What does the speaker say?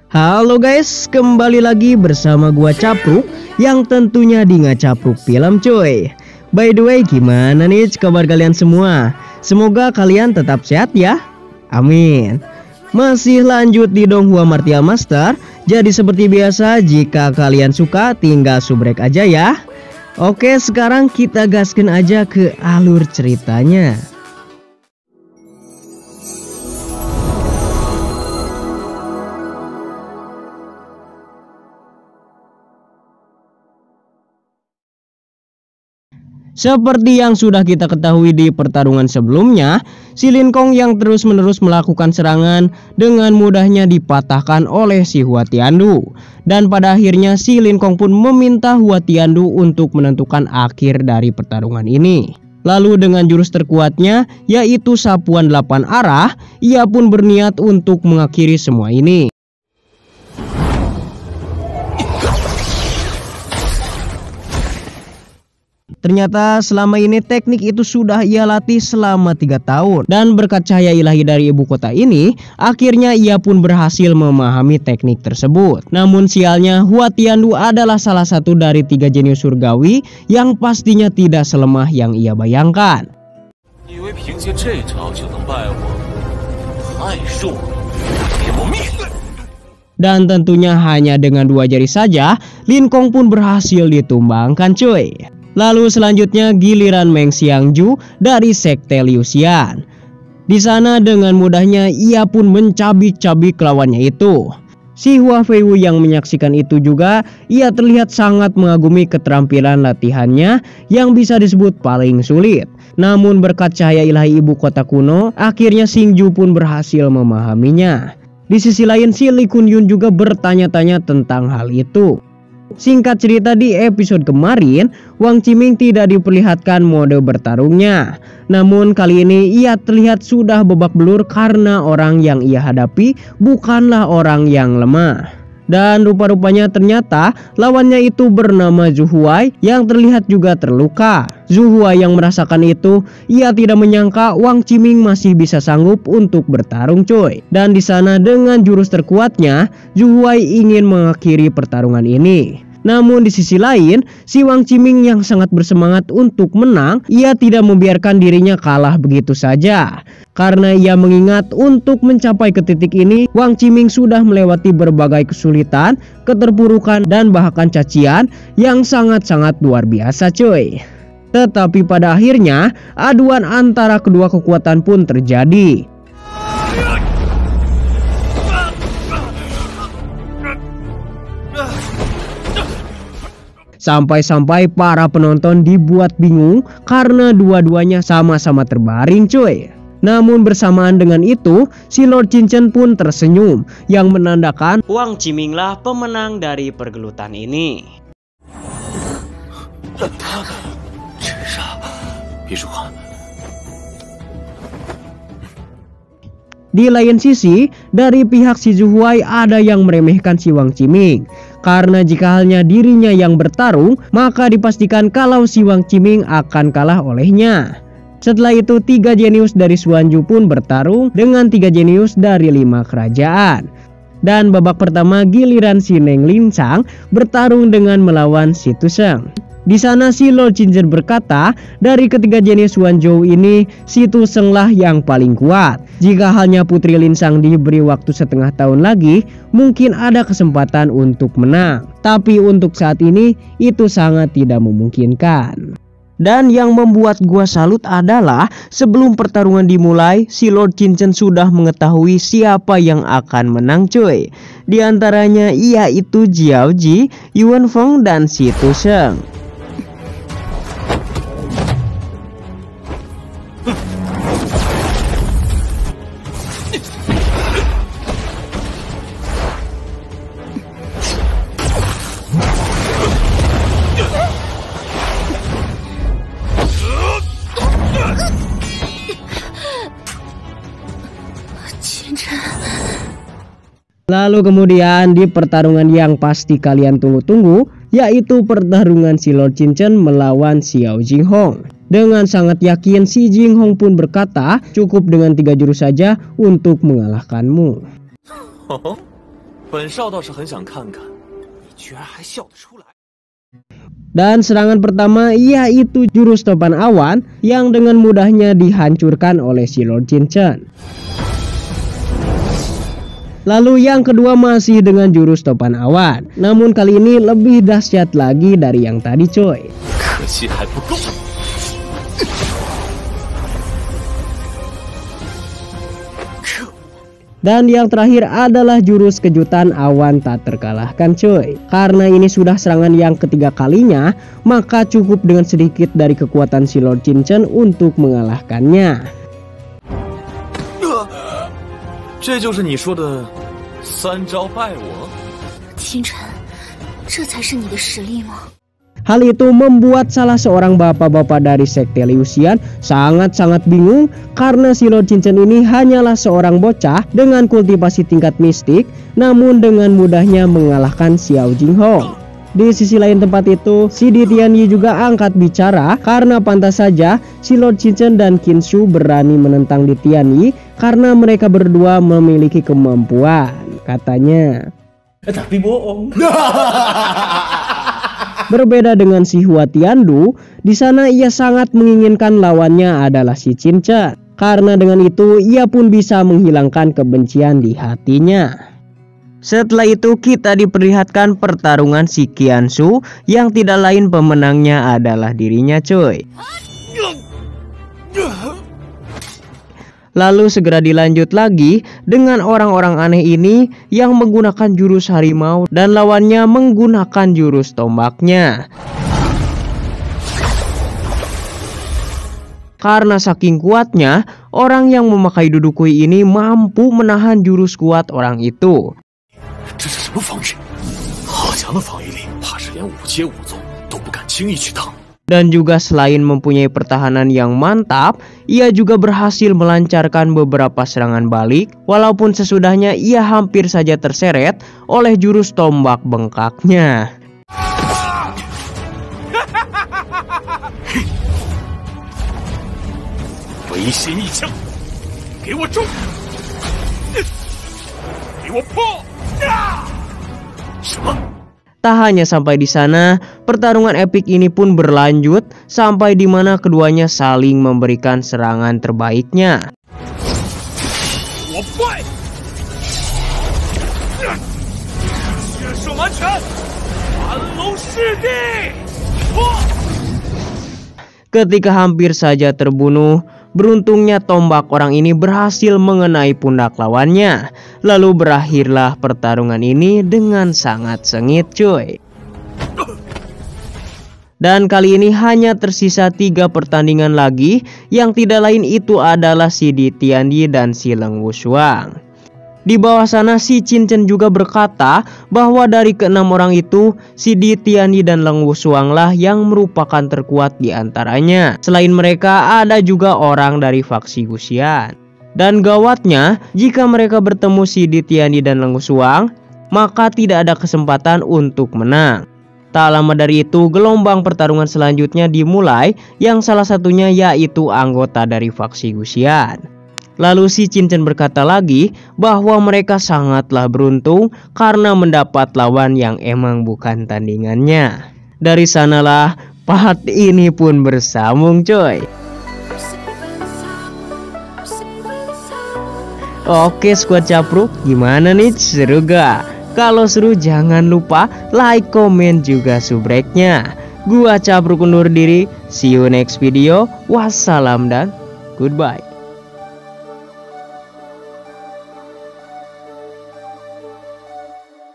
Halo guys, kembali lagi bersama gua Capruk yang tentunya di Ngacapruk Film cuy. By the way, gimana nih kabar kalian semua? Semoga kalian tetap sehat ya. Amin. Masih lanjut di Donghua Martial Master. Jadi seperti biasa, jika kalian suka tinggal subrek aja ya. Oke, sekarang kita gaskan aja ke alur ceritanya. Seperti yang sudah kita ketahui di pertarungan sebelumnya, si Lin Kong yang terus-menerus melakukan serangan dengan mudahnya dipatahkan oleh si Hua Tiandu. Dan pada akhirnya si Lin Kong pun meminta Hua Tiandu untuk menentukan akhir dari pertarungan ini. Lalu dengan jurus terkuatnya yaitu sapuan 8 arah, ia pun berniat untuk mengakhiri semua ini. Ternyata selama ini teknik itu sudah ia latih selama 3 tahun. Dan berkat cahaya ilahi dari ibu kota ini, akhirnya ia pun berhasil memahami teknik tersebut. Namun sialnya, Hua Tiandu adalah salah satu dari 3 jenius surgawi yang pastinya tidak selemah yang ia bayangkan. Dan tentunya hanya dengan 2 jari saja, Lin Kong pun berhasil ditumbangkan cuy. Lalu selanjutnya giliran Meng Xiangju dari sekte Liu Xian. Di sana dengan mudahnya ia pun mencabik-cabik lawannya itu. Si Hua Feiwu yang menyaksikan itu juga, ia terlihat sangat mengagumi keterampilan latihannya yang bisa disebut paling sulit. Namun berkat cahaya ilahi ibu kota kuno, akhirnya Xingju pun berhasil memahaminya. Di sisi lain si Li Kunyun juga bertanya-tanya tentang hal itu. Singkat cerita, di episode kemarin Wang Qiming tidak diperlihatkan mode bertarungnya. Namun kali ini ia terlihat sudah babak belur karena orang yang ia hadapi bukanlah orang yang lemah. Dan rupa-rupanya ternyata lawannya itu bernama Zhu Huai yang terlihat juga terluka. Zhu Huai yang merasakan itu, ia tidak menyangka Wang Qiming masih bisa sanggup untuk bertarung cuy. Dan di sana dengan jurus terkuatnya, Zhu Huai ingin mengakhiri pertarungan ini. Namun di sisi lain, si Wang Qiming yang sangat bersemangat untuk menang, ia tidak membiarkan dirinya kalah begitu saja. Karena ia mengingat untuk mencapai ke titik ini, Wang Qiming sudah melewati berbagai kesulitan, keterpurukan, dan bahkan cacian yang sangat-sangat luar biasa cuy. Tetapi pada akhirnya, aduan antara kedua kekuatan pun terjadi. Sampai-sampai para penonton dibuat bingung karena dua-duanya sama-sama terbaring cuy. Namun bersamaan dengan itu, si Lord Qin pun tersenyum yang menandakan Wang Qiming lah pemenang dari pergelutan ini. Di lain sisi, dari pihak si Zhu Huai ada yang meremehkan si Wang Qiming. Karena jika halnya dirinya yang bertarung, maka dipastikan kalau si Wang Qiming akan kalah olehnya. Setelah itu 3 jenius dari Xuanju pun bertarung dengan 3 jenius dari 5 kerajaan. Dan babak pertama giliran si Neng Linsang bertarung dengan melawan si Tu Sheng. Di sana si Lord Qin berkata, dari ketiga jenius Xuanzhou ini, si Tu Sheng lah yang paling kuat. Jika hanya Putri Linsang diberi waktu setengah tahun lagi, mungkin ada kesempatan untuk menang. Tapi untuk saat ini, itu sangat tidak memungkinkan. Dan yang membuat gua salut adalah sebelum pertarungan dimulai, si Lord Qin sudah mengetahui siapa yang akan menang cuy. Di antaranya yaitu Jiao Ji, Yuan Feng, dan si Tu Sheng. Lalu kemudian di pertarungan yang pasti kalian tunggu-tunggu, yaitu pertarungan si Lord Qin melawan Xiao Jinghong. Dengan sangat yakin si Jinghong pun berkata, cukup dengan 3 jurus saja untuk mengalahkanmu. Dan serangan pertama yaitu jurus topan awan yang dengan mudahnya dihancurkan oleh si Lord Chichen. Lalu yang kedua masih dengan jurus topan awan, namun kali ini lebih dahsyat lagi dari yang tadi coy. Dan yang terakhir adalah jurus kejutan awan tak terkalahkan coy. Karena ini sudah serangan yang ketiga kalinya, maka cukup dengan sedikit dari kekuatan si Lord Chichen untuk mengalahkannya. 这就是你说的三招败我？清晨，这才是你的实力吗？ Hal itu membuat salah seorang bapak-bapak dari sekte Liuxian sangat-sangat bingung karena si Lord Chichen ini hanyalah seorang bocah dengan kultivasi tingkat mistik, namun dengan mudahnya mengalahkan Xiao Jinghong. Di sisi lain tempat itu, si Di Tianyi juga angkat bicara karena pantas saja si Lord Chichen dan Qin Shu berani menentang Di Tianyi karena mereka berdua memiliki kemampuan, katanya. Tapi bohong. Berbeda dengan si Hua Tiandu, di sana ia sangat menginginkan lawannya adalah si Chichen. Karena dengan itu ia pun bisa menghilangkan kebencian di hatinya. Setelah itu kita diperlihatkan pertarungan si Qianshu yang tidak lain pemenangnya adalah dirinya coy. Lalu segera dilanjut lagi dengan orang-orang aneh ini yang menggunakan jurus harimau dan lawannya menggunakan jurus tombaknya. Karena saking kuatnya, orang yang memakai dudukui ini mampu menahan jurus kuat orang itu. Dan juga selain mempunyai pertahanan yang mantap, ia juga berhasil melancarkan beberapa serangan balik, walaupun sesudahnya ia hampir saja terseret oleh jurus tombak bengkaknya. Tak hanya sampai di sana, pertarungan epik ini pun berlanjut sampai di mana keduanya saling memberikan serangan terbaiknya. Ketika hampir saja terbunuh, beruntungnya tombak orang ini berhasil mengenai pundak lawannya. Lalu berakhirlah pertarungan ini dengan sangat sengit cuy. Dan kali ini hanya tersisa 3 pertandingan lagi, yang tidak lain itu adalah si Di Tianyi dan si Leng Wushuang. Di bawah sana si Chichen juga berkata bahwa dari ke-6 orang itu, si Di Tianyi dan Leng Wushuang lah yang merupakan terkuat di antaranya. Selain mereka ada juga orang dari faksi Guxian. Dan gawatnya, jika mereka bertemu si Di Tianyi dan Leng Wushuang, maka tidak ada kesempatan untuk menang. Tak lama dari itu, gelombang pertarungan selanjutnya dimulai, yang salah satunya yaitu anggota dari faksi Guxian. Lalu si Chichen berkata lagi bahwa mereka sangatlah beruntung karena mendapat lawan yang emang bukan tandingannya. Dari sanalah part ini pun bersambung coy. Oke squad Capruk, gimana nih, seru gak? Kalau seru jangan lupa like, komen, juga subscribe-nya. Gua Capruk undur diri, see you next video. Wassalam dan goodbye.